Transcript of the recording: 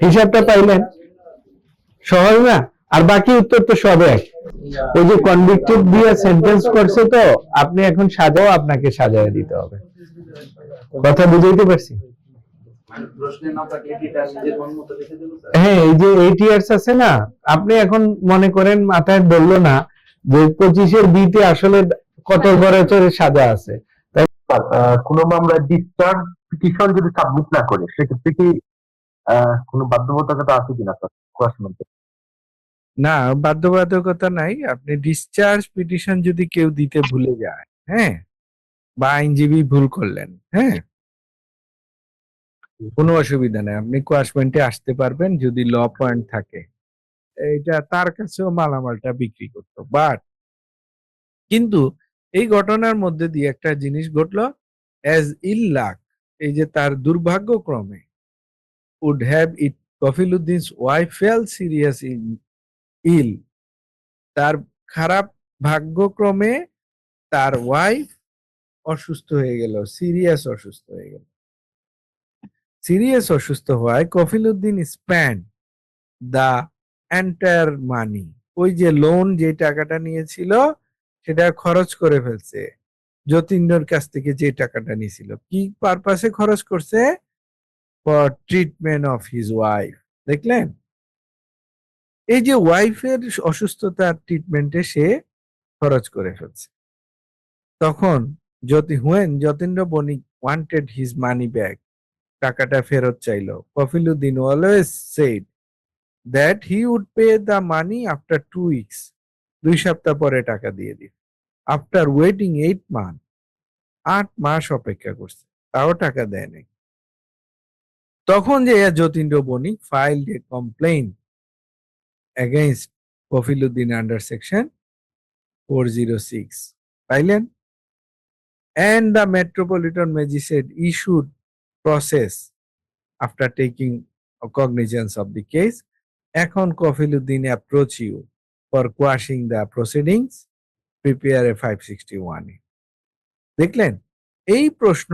হিসাবটা পাইলেন? সহজ না? আর বাকি উত্তর তো সব এক। ওই যে কনভিক্টেড দিয়ে সেন্টেন্স করছে, তো আপনি এখন সাজাও, আপনাকে সাজায় দিতে হবে। কথা বুঝাইতে পারছি? হ্যাঁ, এই যে 8 ইয়ার্স আছে না, আপনি এখন মনে করেন মাথায় বললো না যে 25-এর বিতে আসলে কত বছরের সাজা আছে। তাই কোনো মামলা ডিসচার্জ পিটিশন যদি সাবমিট না করে সেক্ষেত্রে কি কোনো বাধ্যবাধকতা আছে কিনা স্যার কোয়েশ্চেন? না, বাধ্যবাধকতা নাই। আপনি ডিসচার্জ পিটিশন যদি কেউ দিতে ভুলে যায়, হ্যাঁ, বা আইনজীবী ভুল করলেন, হ্যাঁ, কোনো অসুবিধা নেই, আপনি কোয়াশমেন্টে আসতে পারবেন যদি ল পয়েন্ট থাকে। এটা তার কাছেও মালামালটা বিক্রি করতো। বাট কিন্তু এই ঘটনার মধ্যে দিয়ে একটা জিনিস ঘটলো, অ্যাজ ইল লাক, এই যে তার দুর্ভাগ্যক্রমে, would have it Kafiluddin's wife fell serious ill, তার খারাপ ভাগ্যক্রমে তার ওয়াইফ অসুস্থ হয়ে গেল, সিরিয়াস অসুস্থ হয়ে গেল। সিরিয়াস অসুস্থ হওয়ায় কফিলউদ্দিন স্পেন্ড দা এন্টায়ার মানি, ওই যে লোন যে টাকাটা নিয়েছিল সেটা খরচ করে ফেলছে। যতীন্দ্রর কাছ থেকে যে টাকাটা নিয়েছিল, কি পারপাসে খরচ করছে? For treatment of his wife. দেখলেন, এই যে ওয়াইফের অসুস্থতার ট্রিটমেন্টে সে খরচ করে ফেলছে। তখন Jatindra Banik wanted his money back, টাকাটা ফেরত চাইলো, Kafiluddin always said that he would pay the money after 2 weeks, 2 সপ্তাহ পরে টাকা দিয়ে দিন। আফটার ওয়েটিং 8 মান্থ, 8 মাস অপেক্ষা করছে, তাও টাকা দেয় নাই। তখন যে Jatindra Banik filed a complaint against Kafiluddin under section 406, পাইলেন? And the Metropolitan Magistrate issued process after taking cognizance of the case. এখন Kafiluddin approach you for quashing the proceedings, prepare a 561. দেখলেন, এই প্রশ্ন